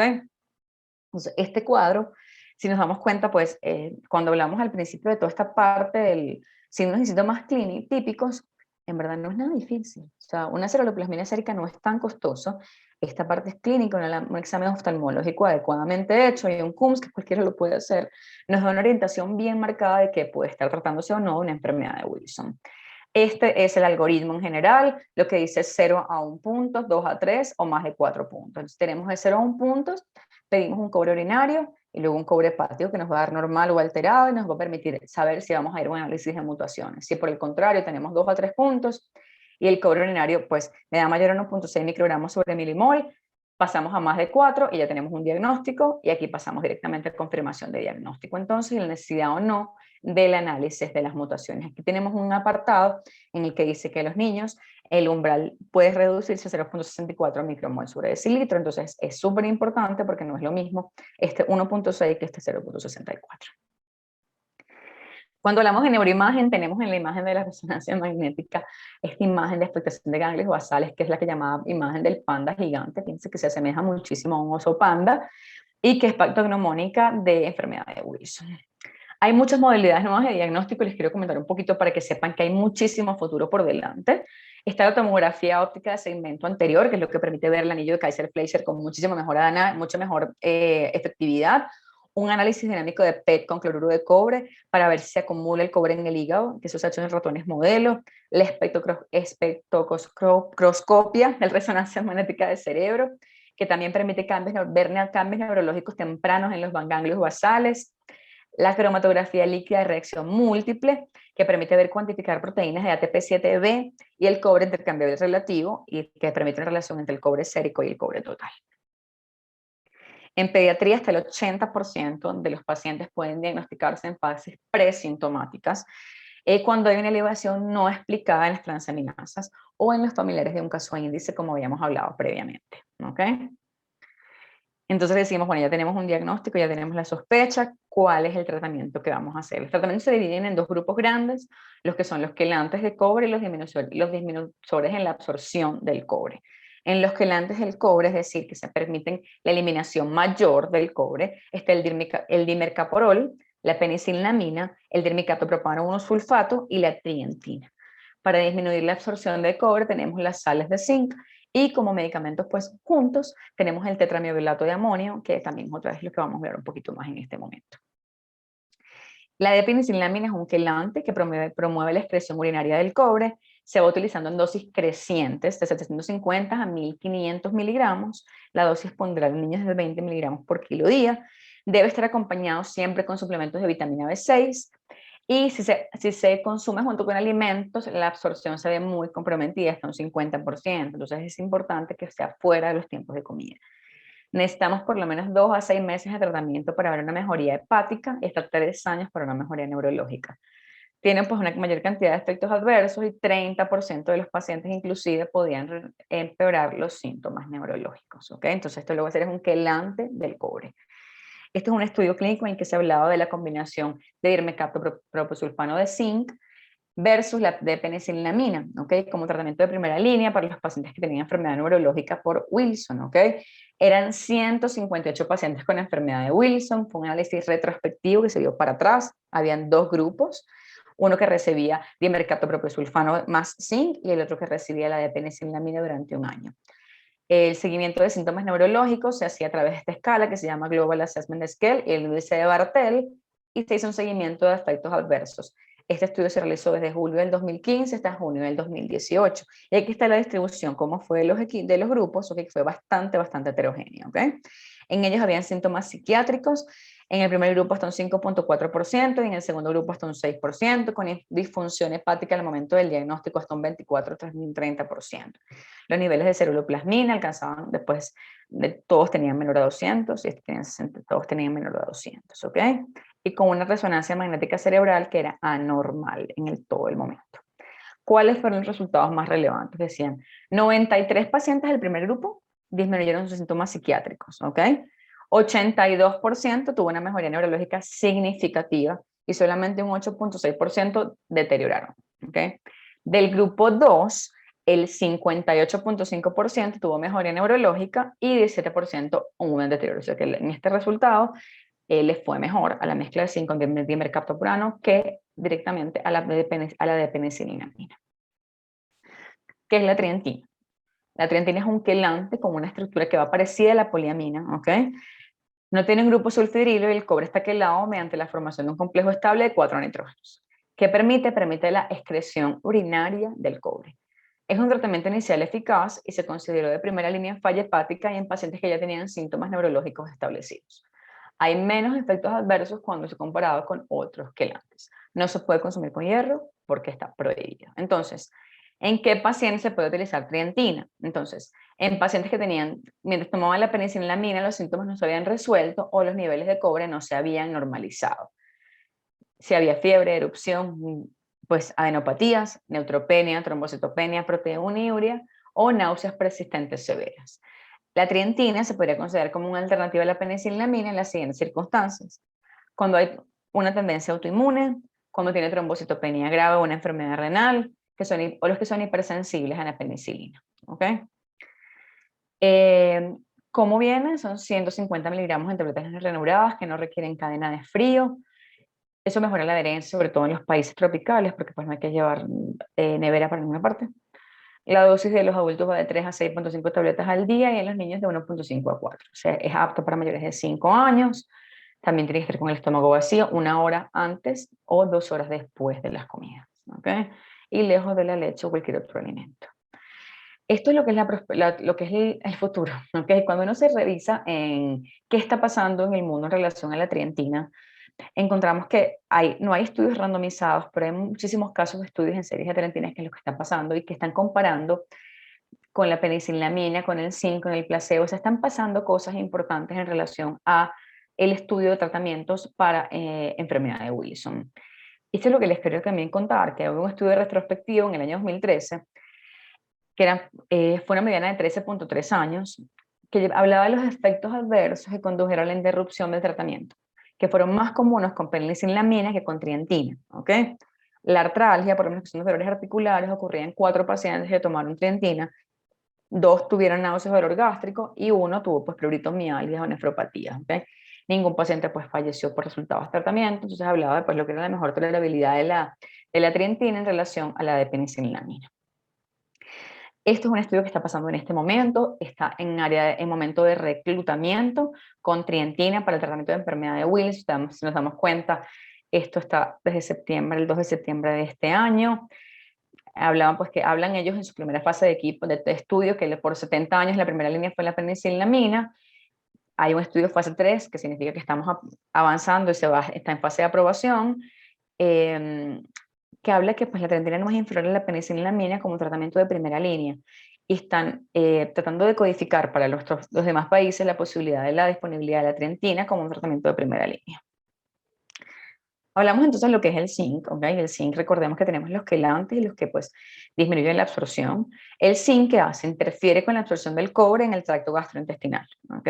Entonces, este cuadro, si nos damos cuenta, pues cuando hablamos al principio de toda esta parte del signos y síntomas clínicos típicos, en verdad no es nada difícil. O sea, una ceruloplasmina sérica no es tan costoso. Esta parte es clínica, un examen oftalmológico adecuadamente hecho y un CUMS, que cualquiera lo puede hacer, nos da una orientación bien marcada de que puede estar tratándose o no una enfermedad de Wilson. Este es el algoritmo en general, lo que dice 0 a 1 punto, 2 a 3 o más de 4 puntos. Entonces tenemos de 0 a 1 puntos, pedimos un cobre urinario y luego un cobre hepático que nos va a dar normal o alterado y nos va a permitir saber si vamos a ir a un análisis de mutaciones. Si por el contrario tenemos 2 a 3 puntos y el cobre urinario pues me da mayor a 1.6 microgramos sobre milimol, pasamos a más de 4 y ya tenemos un diagnóstico y aquí pasamos directamente a confirmación de diagnóstico. Entonces la necesidad o no del análisis de las mutaciones. Aquí tenemos un apartado en el que dice que los niños el umbral puede reducirse a 0.64 micromol sobre decilitro, entonces es súper importante porque no es lo mismo este 1.6 que este 0.64. Cuando hablamos de neuroimagen, tenemos en la imagen de la resonancia magnética esta imagen de expectación de ganglios basales, que es la que llamaba imagen del panda gigante, fíjense que se asemeja muchísimo a un oso panda, y que es patognomónica de enfermedad de Wilson. Hay muchas modalidades nuevas de diagnóstico y les quiero comentar un poquito para que sepan que hay muchísimo futuro por delante. Está la tomografía óptica de segmento anterior, que es lo que permite ver el anillo de Kaiser-Fleischer con mucha mejor efectividad. Un análisis dinámico de PET con cloruro de cobre para ver si se acumula el cobre en el hígado, que eso se ha hecho en ratones modelo. La espectroscopia, la resonancia magnética del cerebro, que también permite ver cambios neurológicos tempranos en los ganglios basales. La cromatografía líquida de reacción múltiple, que permite ver cuantificar proteínas de ATP7B y el cobre intercambiable relativo, y que permite una relación entre el cobre sérico y el cobre total. En pediatría, hasta el 80% de los pacientes pueden diagnosticarse en fases presintomáticas. cuando hay una elevación no explicada en las transaminasas o en los familiares de un caso índice, como habíamos hablado previamente. ¿Ok? Entonces decimos, bueno, ya tenemos un diagnóstico, ya tenemos la sospecha, ¿cuál es el tratamiento que vamos a hacer? Los tratamientos se dividen en dos grupos grandes, los que son los quelantes de cobre y los disminuidores en la absorción del cobre. En los quelantes del cobre, es decir, que se permiten la eliminación mayor del cobre, está el dimercaprol, la penicillamina, el dirmicatopropano 1-sulfato y la trientina. Para disminuir la absorción de cobre tenemos las sales de zinc y como medicamentos pues juntos tenemos el tetramiobilato de amonio, que también otra vez lo que vamos a ver un poquito más en este momento. La penicillamina es un quelante que promueve la excreción urinaria del cobre. Se va utilizando en dosis crecientes de 750 a 1500 miligramos. La dosis ponderal en niños es de 20 miligramos por kilo día. Debe estar acompañado siempre con suplementos de vitamina B6. Y si se consume junto con alimentos, la absorción se ve muy comprometida, hasta un 50%. Entonces es importante que sea fuera de los tiempos de comida. Necesitamos por lo menos 2 a 6 meses de tratamiento para ver una mejoría hepática y hasta 3 años para una mejoría neurológica. Tienen pues una mayor cantidad de efectos adversos y 30% de los pacientes inclusive podían empeorar los síntomas neurológicos. ¿Ok? Entonces esto lo que va a hacer es un quelante del cobre. Este es un estudio clínico en que se hablaba de la combinación de dirmecaptoproposulfano de zinc versus la de penicillamina, ¿ok? Como tratamiento de primera línea para los pacientes que tenían enfermedad neurológica por Wilson, ¿ok? Eran 158 pacientes con enfermedad de Wilson, fue un análisis retrospectivo que se dio para atrás, habían dos grupos, uno que recibía dimercaptoproposulfano más zinc y el otro que recibía la de penicillamina durante un año. El seguimiento de síntomas neurológicos se hacía a través de esta escala que se llama Global Assessment Scale, el índice de Bartel, y se hizo un seguimiento de efectos adversos. Este estudio se realizó desde julio del 2015 hasta junio del 2018. Y aquí está la distribución, cómo fue de los grupos, que fue bastante heterogénea. ¿Okay? En ellos habían síntomas psiquiátricos. En el primer grupo hasta un 5.4% y en el segundo grupo hasta un 6%, con disfunción hepática al momento del diagnóstico hasta un 24 hasta un 30%. Los niveles de ceruloplasmina alcanzaban después, todos tenían menor a 200 y todos tenían menor a 200, ¿ok? Y con una resonancia magnética cerebral que era anormal en todo el momento. ¿Cuáles fueron los resultados más relevantes? Decían, 93 pacientes del primer grupo disminuyeron sus síntomas psiquiátricos, ¿ok? 82% tuvo una mejoría neurológica significativa y solamente un 8.6% deterioraron, ¿ok? Del grupo 2, el 58.5% tuvo mejoría neurológica y 17% un deterioro. O sea que en este resultado les fue mejor a la mezcla de 5 de dimercaptopurano que directamente a la de penicillamina. ¿Qué es la trientina? La trientina es un quelante con una estructura que va parecida a la poliamina, ¿ok? No tiene un grupo sulfidrilo y el cobre está quelado mediante la formación de un complejo estable de 4 nitrógenos. ¿Qué permite? Permite la excreción urinaria del cobre. Es un tratamiento inicial eficaz y se consideró de primera línea en falla hepática y en pacientes que ya tenían síntomas neurológicos establecidos. Hay menos efectos adversos cuando se comparado con otros quelantes. No se puede consumir con hierro porque está prohibido. Entonces, ¿en qué pacientes se puede utilizar trientina? Entonces, en pacientes que tenían, mientras tomaban la penicillamina, los síntomas no se habían resuelto o los niveles de cobre no se habían normalizado. Si había fiebre, erupción, pues adenopatías, neutropenia, trombocitopenia, proteínuria o náuseas persistentes severas. La trientina se podría considerar como una alternativa a la penicillamina en las siguientes circunstancias. Cuando hay una tendencia autoinmune, cuando tiene trombocitopenia grave o una enfermedad renal, o los que son hipersensibles a la penicilina. ¿Okay? ¿Cómo viene? Son 150 miligramos en tabletas ranuradas que no requieren cadena de frío. Eso mejora la adherencia, sobre todo en los países tropicales, porque pues no hay que llevar nevera para ninguna parte. La dosis de los adultos va de 3 a 6.5 tabletas al día y en los niños de 1.5 a 4. O sea, es apto para mayores de 5 años. También tiene que estar con el estómago vacío 1 hora antes o 2 horas después de las comidas. ¿Okay? Y lejos de la leche o cualquier otro alimento. Esto es lo que es, lo que es el futuro. ¿Okay? Cuando uno se revisa en qué está pasando en el mundo en relación a la trientina, encontramos que no hay estudios randomizados, pero hay muchísimos casos de estudios en series de trientinas que es lo que está pasando y que están comparando con la penicillamina, con el zinc, con el placebo. O sea, están pasando cosas importantes en relación a el estudio de tratamientos para enfermedad de Wilson. Esto es lo que les quiero también contar, que hubo un estudio retrospectivo en el año 2013, que fue una mediana de 13.3 años, que hablaba de los efectos adversos que condujeron a la interrupción del tratamiento, que fueron más comunes con penicillamina que con trientina, ¿ok? La artralgia, por lo menos que son los dolores articulares, ocurría en 4 pacientes que tomaron trientina, 2 tuvieron náuseas o dolor gástrico y 1 tuvo pues pleuritomialgia o nefropatía, ¿ok? Ningún paciente pues falleció por resultados de tratamiento, entonces hablaba de pues lo que era la mejor tolerabilidad de la trientina en relación a la de penicillamina. Esto es un estudio que está pasando en este momento, está en momento de reclutamiento con trientina para el tratamiento de enfermedad de Wilson. Si nos damos cuenta, esto está desde septiembre, el 2 de septiembre de este año. Hablan ellos en su primera fase de equipo de estudio que por 70 años la primera línea fue la penicillamina. Hay un estudio fase 3, que significa que estamos avanzando y está en fase de aprobación. Que habla que pues, la trientina no es inferior a la penicillamina como tratamiento de primera línea y están tratando de codificar para los demás países la posibilidad de la disponibilidad de la trientina como un tratamiento de primera línea. Hablamos entonces de lo que es el zinc, ¿ok? El zinc, recordemos que tenemos los quelantes y los que pues disminuyen la absorción. El zinc, ¿qué hace? Interfiere con la absorción del cobre en el tracto gastrointestinal, ¿ok?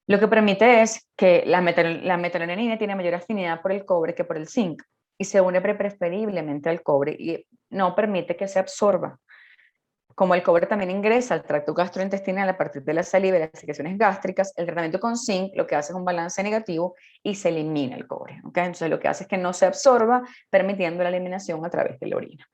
Lo que permite es que la metionina tiene mayor afinidad por el cobre que por el zinc y se une preferiblemente al cobre y no permite que se absorba. Como el cobre también ingresa al tracto gastrointestinal a partir de la saliva y las secreciones gástricas, el tratamiento con zinc lo que hace es un balance negativo y se elimina el cobre, ¿ok? Entonces lo que hace es que no se absorba, permitiendo la eliminación a través de la orina.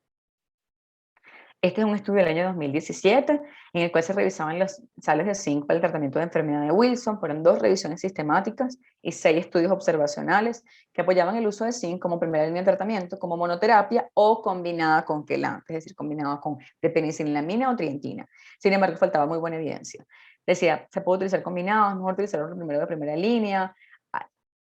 Este es un estudio del año 2017 en el cual se revisaban las sales de zinc para el tratamiento de enfermedad de Wilson. Fueron 2 revisiones sistemáticas y 6 estudios observacionales que apoyaban el uso de zinc como primera línea de tratamiento, como monoterapia o combinada con quelante, es decir, combinada con penicillamina o trientina. Sin embargo, faltaba muy buena evidencia. Decía, se puede utilizar combinado, es mejor utilizarlo primero de primera línea.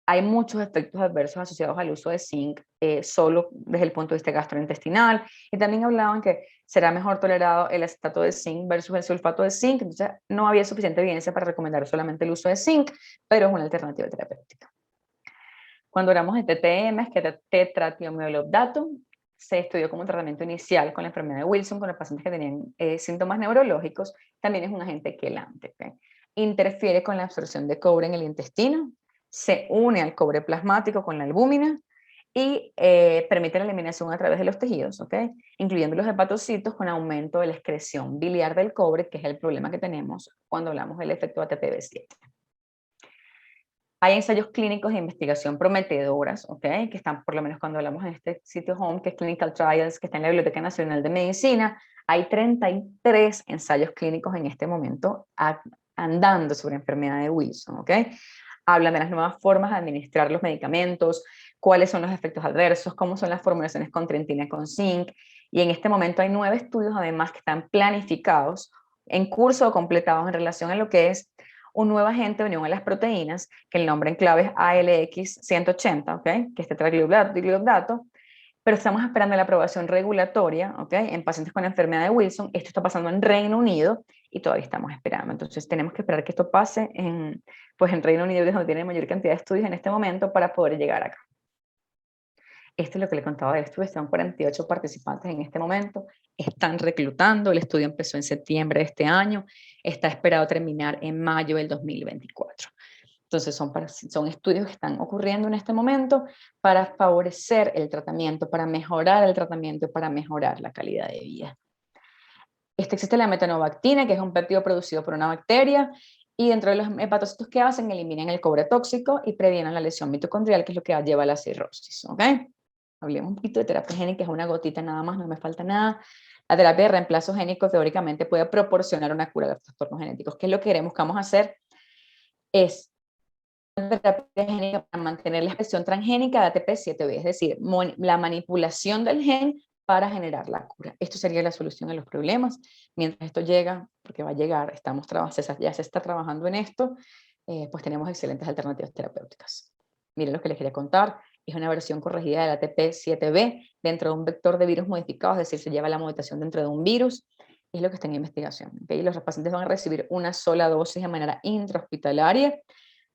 Hay muchos efectos adversos asociados al uso de zinc solo desde el punto de vista gastrointestinal, y también hablaban que será mejor tolerado el acetato de zinc versus el sulfato de zinc, entonces no había suficiente evidencia para recomendar solamente el uso de zinc, pero es una alternativa terapéutica. Cuando hablamos de TTM, que es tetratiomioglobdato, se estudió como tratamiento inicial con la enfermedad de Wilson con los pacientes que tenían síntomas neurológicos, también es un agente quelante, ¿okay? Interfiere con la absorción de cobre en el intestino, se une al cobre plasmático con la albúmina y permite la eliminación a través de los tejidos, ¿okay? Incluyendo los hepatocitos con aumento de la excreción biliar del cobre, que es el problema que tenemos cuando hablamos del efecto ATP-B7. Hay ensayos clínicos de investigación prometedoras, ¿okay? Que están, por lo menos cuando hablamos en este sitio home, que es Clinical Trials, que está en la Biblioteca Nacional de Medicina. Hay 33 ensayos clínicos en este momento andando sobre enfermedad de Wilson, ¿okay? Hablan de las nuevas formas de administrar los medicamentos, cuáles son los efectos adversos, cómo son las formulaciones con trientina con zinc, y en este momento hay 9 estudios además que están planificados, en curso o completados en relación a lo que es un nuevo agente de unión a las proteínas, que el nombre en clave es ALX180, ¿okay? Que es tetraglobdato, pero estamos esperando la aprobación regulatoria, ¿okay? En pacientes con enfermedad de Wilson. Esto está pasando en Reino Unido y todavía estamos esperando. Entonces tenemos que esperar que esto pase pues en Reino Unido, que es donde tiene mayor cantidad de estudios en este momento, para poder llegar acá. Esto es lo que le contaba del estudio, están 48 participantes en este momento, están reclutando, el estudio empezó en septiembre de este año, está esperado terminar en mayo del 2024. Entonces son estudios que están ocurriendo en este momento para favorecer el tratamiento, para mejorar el tratamiento, para mejorar la calidad de vida. Existe la metanobactina, que es un péptido producido por una bacteria, y dentro de los hepatocitos que hacen, eliminan el cobre tóxico y previenen la lesión mitocondrial, que es lo que lleva a la cirrosis, ¿ok? Hablemos un poquito de terapia génica, es una gotita nada más, no me falta nada. La terapia de reemplazo génico teóricamente puede proporcionar una cura de los trastornos genéticos. ¿Qué es lo que buscamos hacer? Es una terapia génica para mantener la expresión transgénica de ATP7B, es decir, la manipulación del gen para generar la cura. Esto sería la solución a los problemas. Mientras esto llega, porque va a llegar, ya se está trabajando en esto, pues tenemos excelentes alternativas terapéuticas. Miren lo que les quería contar. Es una versión corregida del ATP7B dentro de un vector de virus modificado, es decir, se lleva la mutación dentro de un virus. Es lo que está en investigación, ¿okay? Los pacientes van a recibir una sola dosis de manera intrahospitalaria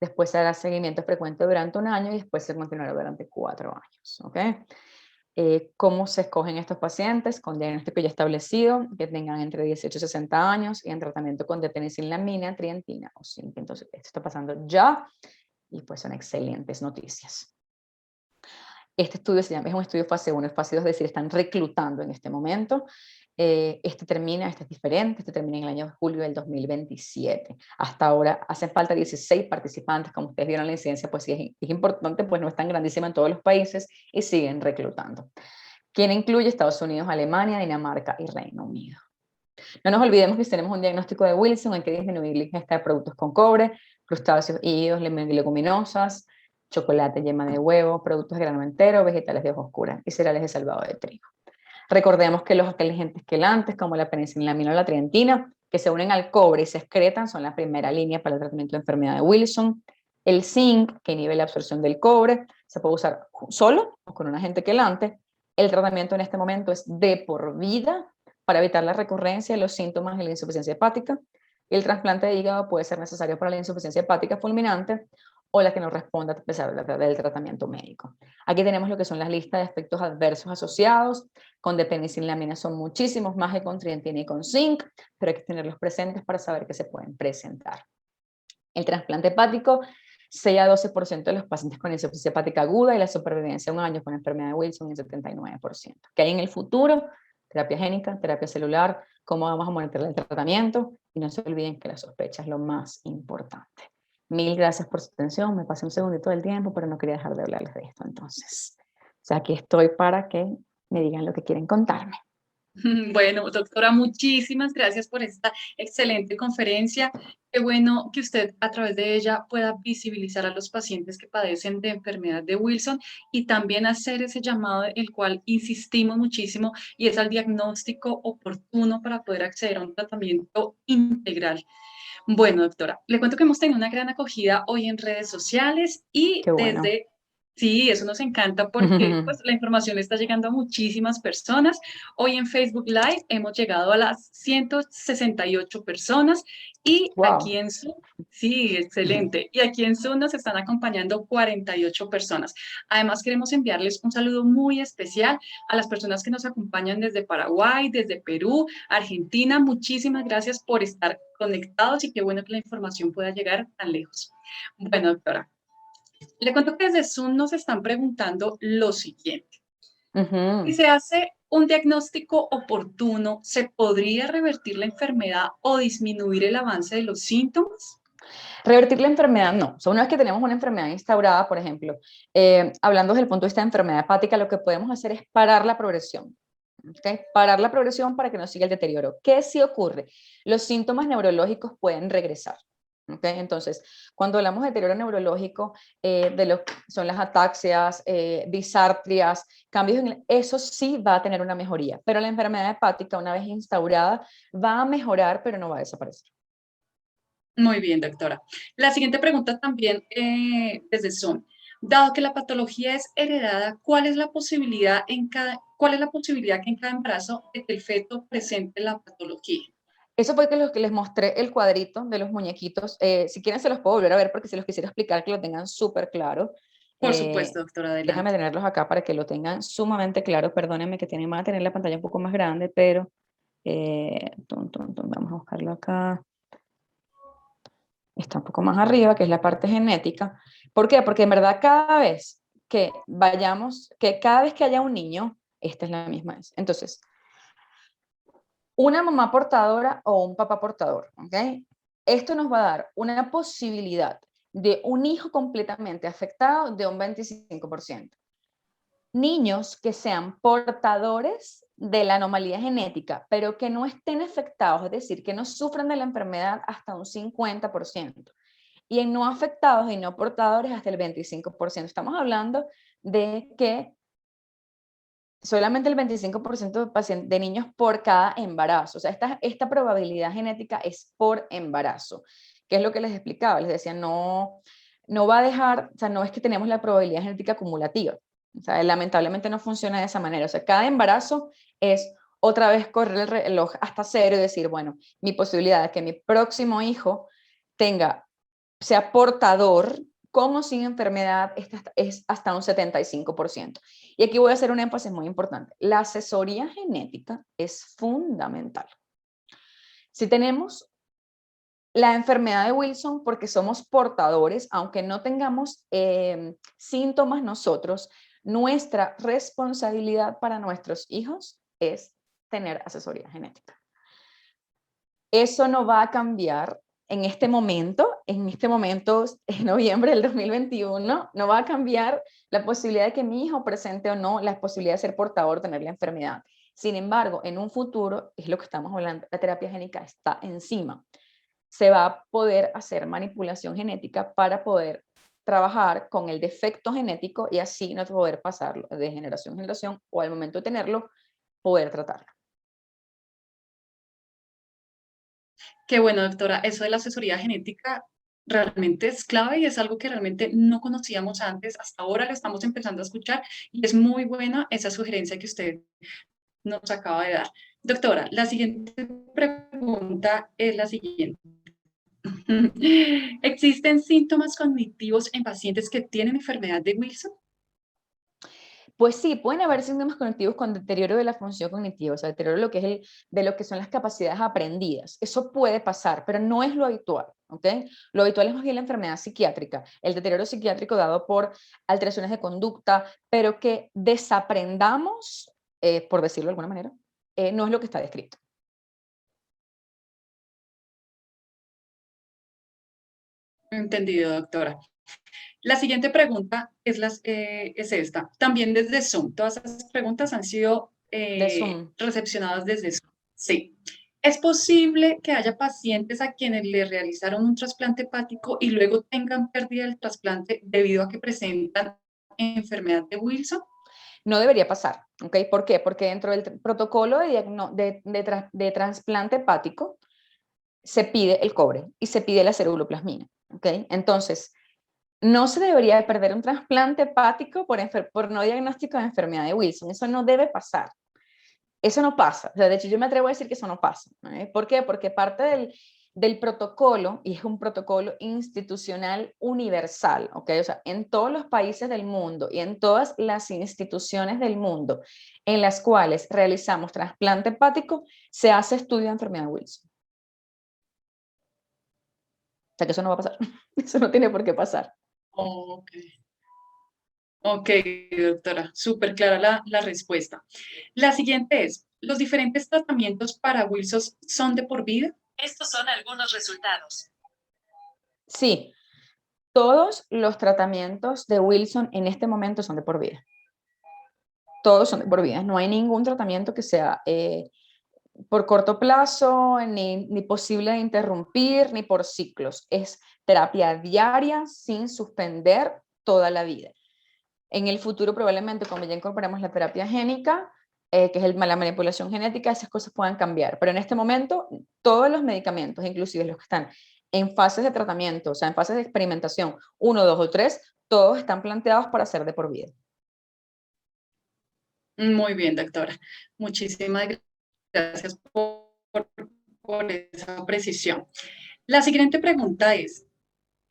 después se hará seguimiento frecuente durante 1 año y después se continuará durante 4 años. ¿Ok? ¿Cómo se escogen estos pacientes? Con diagnóstico ya establecido, que tengan entre 18 y 60 años y en tratamiento con depenicillamina, trientina o zinc. Entonces, esto está pasando ya y pues son excelentes noticias. Este estudio se llama, es un estudio fase 1, fase 2, es decir, están reclutando en este momento. Este es diferente, este termina en el año de julio del 2027. Hasta ahora hacen falta 16 participantes, como ustedes vieron la incidencia, pues sí es importante, pues no es tan grandísima en todos los países y siguen reclutando. ¿Quién incluye Estados Unidos, Alemania, Dinamarca y Reino Unido? No nos olvidemos que si tenemos un diagnóstico de Wilson, hay que disminuir la ingesta de productos con cobre, crustáceos, híbridos, leguminosas, chocolate, yema de huevo, productos de grano entero, vegetales de hoja oscura y cereales de salvado de trigo. Recordemos que los agentes quelantes, como la penicillamina o la trientina, que se unen al cobre y se excretan, son la primera línea para el tratamiento de enfermedad de Wilson. El zinc, que inhibe la absorción del cobre, se puede usar solo o con un agente quelante. El tratamiento en este momento es de por vida para evitar la recurrencia de los síntomas de la insuficiencia hepática. El trasplante de hígado puede ser necesario para la insuficiencia hepática fulminante o la que no responda a pesar del tratamiento médico. Aquí tenemos lo que son las listas de efectos adversos asociados. Con depenicillamina son muchísimos más que con trientina y con zinc, pero hay que tenerlos presentes para saber que se pueden presentar. El trasplante hepático, 6 a 12% de los pacientes con insuficiencia hepática aguda y la supervivencia a 1 año con enfermedad de Wilson en 79%. ¿Qué hay en el futuro? Terapia génica, terapia celular, cómo vamos a monitorear el tratamiento y no se olviden que la sospecha es lo más importante. Mil gracias por su atención, me pasé un segundito del tiempo, pero no quería dejar de hablarles de esto entonces. O sea, aquí estoy para que me digan lo que quieren contarme. Bueno, doctora, muchísimas gracias por esta excelente conferencia. Qué bueno que usted a través de ella pueda visibilizar a los pacientes que padecen de enfermedad de Wilson y también hacer ese llamado, el cual insistimos muchísimo, y es al diagnóstico oportuno para poder acceder a un tratamiento integral. Bueno, doctora, le cuento que hemos tenido una gran acogida hoy en redes sociales y Qué bueno. desde... Sí, eso nos encanta porque pues, la información está llegando a muchísimas personas. Hoy en Facebook Live hemos llegado a las 168 personas y aquí Wow. en Zoom, sí, excelente. Y aquí en Zoom nos están acompañando 48 personas. Además, queremos enviarles un saludo muy especial a las personas que nos acompañan desde Paraguay, desde Perú, Argentina. Muchísimas gracias por estar conectados y qué bueno que la información pueda llegar tan lejos. Bueno, doctora, le cuento que desde Zoom nos están preguntando lo siguiente. Si se hace un diagnóstico oportuno, ¿se podría revertir la enfermedad o disminuir el avance de los síntomas? Revertir la enfermedad, no. O sea, una vez que tenemos una enfermedad instaurada, por ejemplo, hablando desde el punto de vista de enfermedad hepática, lo que podemos hacer es parar la progresión. ¿Okay? Parar la progresión para que no siga el deterioro. ¿Qué sí ocurre? Los síntomas neurológicos pueden regresar. ¿Okay? Entonces, cuando hablamos de deterioro neurológico, de lo que son las ataxias, disartrias, cambios eso sí va a tener una mejoría, pero la enfermedad hepática, una vez instaurada, va a mejorar, pero no va a desaparecer. Muy bien, doctora. La siguiente pregunta también desde Zoom. Dado que la patología es heredada, ¿cuál es la posibilidad que en cada embarazo de que el feto presente la patología? Eso fue lo que les mostré el cuadrito de los muñequitos. Si quieren se los puedo volver a ver porque se los quisiera explicar que lo tengan súper claro. Por Eh, supuesto, doctora, Déjame adelante. tenerlos acá para que lo tengan sumamente claro. Perdónenme que tienen, van a tener la pantalla un poco más grande, pero vamos a buscarlo acá. Está un poco más arriba, que es la parte genética. ¿Por qué? Porque en verdad cada vez que haya un niño, esta es la misma. Entonces, una mamá portadora o un papá portador, ¿ok? Esto nos va a dar una posibilidad de un hijo completamente afectado de un 25%. Niños que sean portadores de la anomalía genética, pero que no estén afectados, es decir, que no sufran de la enfermedad hasta un 50%. Y en no afectados y no portadores hasta el 25%. Estamos hablando de que solamente el 25% de niños por cada embarazo. O sea, esta probabilidad genética es por embarazo, que es lo que les explicaba. Les decía, no va a dejar, o sea, no es que tenemos la probabilidad genética acumulativa. O sea, lamentablemente no funciona de esa manera. O sea, cada embarazo es otra vez correr el reloj hasta cero y decir, bueno, mi posibilidad de que mi próximo hijo tenga sea portador, como sin enfermedad, es hasta un 75%. Y aquí voy a hacer un énfasis muy importante. La asesoría genética es fundamental. Si tenemos la enfermedad de Wilson, porque somos portadores, aunque no tengamos síntomas nosotros, nuestra responsabilidad para nuestros hijos es tener asesoría genética. Eso no va a cambiar en este momento, en noviembre del 2021, no va a cambiar la posibilidad de que mi hijo presente o no la posibilidad de ser portador, de tener la enfermedad. Sin embargo, en un futuro, es lo que estamos hablando, la terapia génica está encima. Se va a poder hacer manipulación genética para poder trabajar con el defecto genético y así no poder pasarlo de generación en generación o al momento de tenerlo, poder tratarlo. Qué bueno, doctora. Eso de la asesoría genética realmente es clave y es algo que realmente no conocíamos antes. Hasta ahora lo estamos empezando a escuchar y es muy buena esa sugerencia que usted nos acaba de dar. Doctora, la siguiente pregunta es la siguiente. ¿Existen síntomas cognitivos en pacientes que tienen enfermedad de Wilson? Pues sí, pueden haber síntomas cognitivos con deterioro de la función cognitiva, o sea, deterioro de lo que, de lo que son las capacidades aprendidas. Eso puede pasar, pero no es lo habitual, ¿ok? Lo habitual es más bien la enfermedad psiquiátrica, el deterioro psiquiátrico dado por alteraciones de conducta, pero que desaprendamos, por decirlo de alguna manera, no es lo que está descrito. Entendido, doctora. La siguiente pregunta es esta. También desde Zoom. Todas esas preguntas han sido De Zoom. recepcionadas desde Zoom. Sí. ¿Es posible que haya pacientes a quienes le realizaron un trasplante hepático y luego tengan pérdida del trasplante debido a que presentan enfermedad de Wilson? No debería pasar, ¿ok? ¿Por qué? Porque dentro del protocolo de trasplante hepático se pide el cobre y se pide la ceruloplasmina, ¿ok? Entonces, no se debería perder un trasplante hepático por no diagnóstico de enfermedad de Wilson. Eso no debe pasar. Eso no pasa. O sea, de hecho, yo me atrevo a decir que eso no pasa. ¿Por qué? Porque parte del protocolo, y es un protocolo institucional universal, ¿ok? O sea, en todos los países del mundo y en todas las instituciones del mundo en las cuales realizamos trasplante hepático, se hace estudio de enfermedad de Wilson. O sea, que eso no va a pasar. Eso no tiene por qué pasar. Ok. Ok, doctora, súper clara la respuesta. La siguiente es, ¿los diferentes tratamientos para Wilson son de por vida? Estos son algunos resultados. Sí, todos los tratamientos de Wilson en este momento son de por vida. Todos son de por vida. No hay ningún tratamiento que sea por corto plazo, ni posible de interrumpir, ni por ciclos. Es terapia diaria sin suspender toda la vida. En el futuro, probablemente, cuando ya incorporemos la terapia génica, que es la manipulación genética, esas cosas puedan cambiar. Pero en este momento, todos los medicamentos, inclusive los que están en fases de tratamiento, o sea, en fases de experimentación 1, 2 o 3, todos están planteados para ser de por vida. Muy bien, doctora. Muchísimas gracias por esa precisión. La siguiente pregunta es,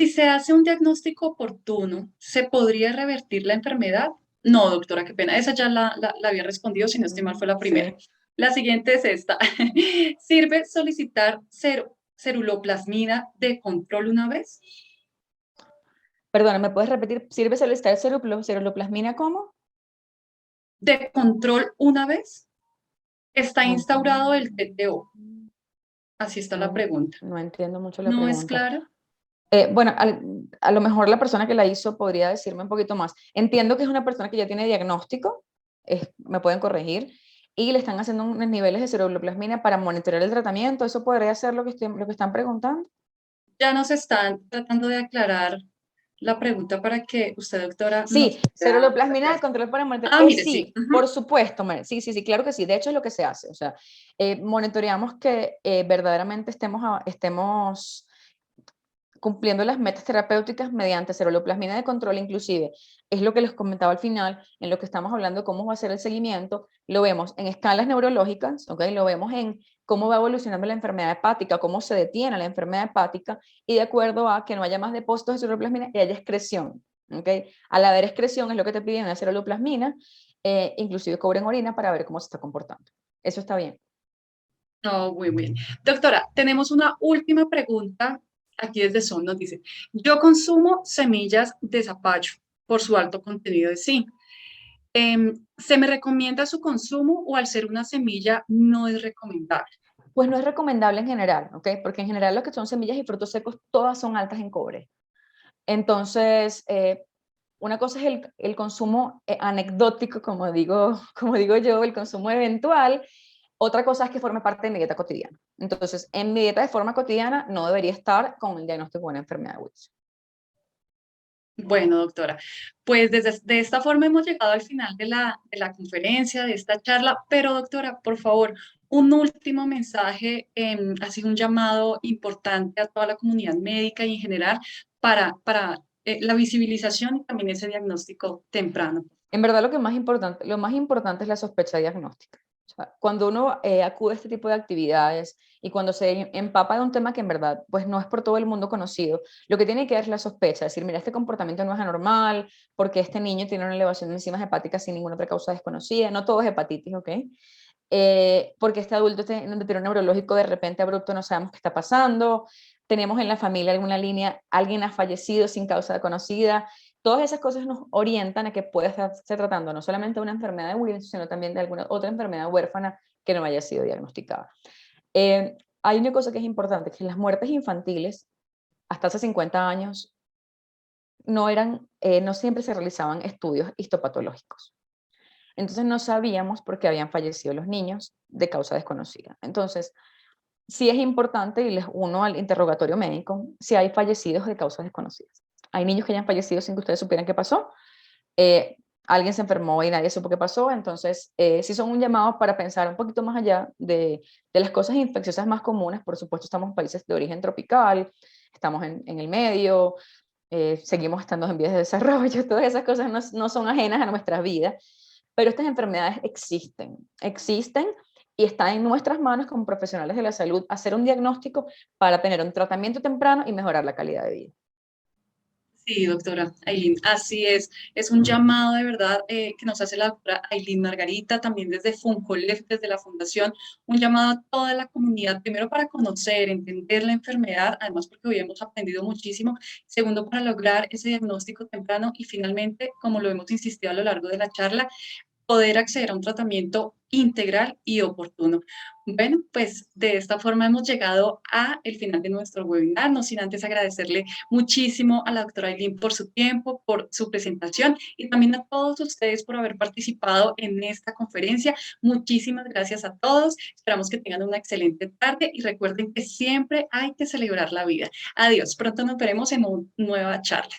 si se hace un diagnóstico oportuno, ¿se podría revertir la enfermedad? No, doctora, qué pena. Esa ya la había respondido, si no estoy mal, fue la primera. Sí. La siguiente es esta. ¿Sirve solicitar ceruloplasmina de control una vez? Perdona, ¿me puedes repetir? ¿Sirve solicitar ceruloplasmina cómo? ¿De control una vez? Está No, instaurado el TTO. Así está la no, pregunta. no entiendo mucho la ¿No es pregunta. clara? Bueno, a lo mejor la persona que la hizo podría decirme un poquito más. Entiendo que es una persona que ya tiene diagnóstico, me pueden corregir, y le están haciendo unos niveles de ceruloplasmina para monitorear el tratamiento. ¿Eso podría ser lo que están preguntando? Ya nos están tratando de aclarar la pregunta para que usted, doctora, nos Sí, pueda ceruloplasmina de aclarar. control para monitorear. Ah, mire, sí. Sí, por supuesto, sí, sí, sí, claro que sí. De hecho, es lo que se hace. O sea, monitoreamos que verdaderamente estemos cumpliendo las metas terapéuticas mediante ceruloplasmina de control, inclusive, es lo que les comentaba al final, en lo que estamos hablando, cómo va a ser el seguimiento, lo vemos en escalas neurológicas, ¿okay? Lo vemos en cómo va evolucionando la enfermedad hepática, cómo se detiene la enfermedad hepática, y de acuerdo a que no haya más depósitos de ceruloplasmina y haya excreción, ¿okay? Al haber excreción es lo que te piden la ceruloplasmina, inclusive cobren orina para ver cómo se está comportando. Eso está bien. No, muy bien. Doctora, tenemos una última pregunta. Aquí desde Son nos dice, yo consumo semillas de zapallo por su alto contenido de zinc. ¿Se me recomienda su consumo o al ser una semilla no es recomendable? Pues no es recomendable en general, ¿ok? Porque en general lo que son semillas y frutos secos, todas son altas en cobre. Entonces, una cosa es el consumo anecdótico, como digo yo, el consumo eventual. Otra cosa es que forme parte de mi dieta cotidiana. Entonces, en mi dieta de forma cotidiana no debería estar con el diagnóstico de una enfermedad de Wilson. Bueno, doctora, pues de esta forma hemos llegado al final de la conferencia, de esta charla, pero doctora, por favor, un último mensaje, así un llamado importante a toda la comunidad médica y en general para la visibilización y también ese diagnóstico temprano. En verdad lo más importante es la sospecha diagnóstica. O sea, cuando uno acude a este tipo de actividades y cuando se empapa de un tema que en verdad pues no es por todo el mundo conocido, lo que tiene que ver es la sospecha, decir, mira, este comportamiento no es anormal, porque este niño tiene una elevación de enzimas hepáticas sin ninguna otra causa desconocida, no todo es hepatitis, ¿ok? Porque este adulto tiene un deterioro neurológico de repente abrupto, no sabemos qué está pasando, tenemos en la familia alguna línea, alguien ha fallecido sin causa conocida. Todas esas cosas nos orientan a que pueda estarse tratando no solamente de una enfermedad de Wilson, sino también de alguna otra enfermedad huérfana que no haya sido diagnosticada. Hay una cosa que es importante, que las muertes infantiles, hasta hace 50 años, no siempre se realizaban estudios histopatológicos. Entonces no sabíamos por qué habían fallecido los niños de causa desconocida. Entonces, sí es importante y les uno al interrogatorio médico si hay fallecidos de causas desconocidas. Hay niños que ya han fallecido sin que ustedes supieran qué pasó. Eh, Alguien se enfermó y nadie supo qué pasó. Entonces, sí son un llamado para pensar un poquito más allá de las cosas infecciosas más comunes. Por supuesto, estamos en países de origen tropical, estamos en el medio, seguimos estando en vías de desarrollo, todas esas cosas no son ajenas a nuestras vidas, pero estas enfermedades existen y está en nuestras manos como profesionales de la salud hacer un diagnóstico para tener un tratamiento temprano y mejorar la calidad de vida. Sí, doctora Ailín, así es. Es un llamado de verdad que nos hace la doctora Ailín Margarita, también desde Funcolef, desde la Fundación, un llamado a toda la comunidad, primero para conocer, entender la enfermedad, además porque hoy hemos aprendido muchísimo, segundo para lograr ese diagnóstico temprano y finalmente, como lo hemos insistido a lo largo de la charla, poder acceder a un tratamiento integral y oportuno. Bueno, pues de esta forma hemos llegado a el final de nuestro webinar, no sin antes agradecerle muchísimo a la doctora Aileen por su tiempo, por su presentación y también a todos ustedes por haber participado en esta conferencia. Muchísimas gracias a todos. Esperamos que tengan una excelente tarde y recuerden que siempre hay que celebrar la vida. Adiós, pronto nos veremos en una nueva charla.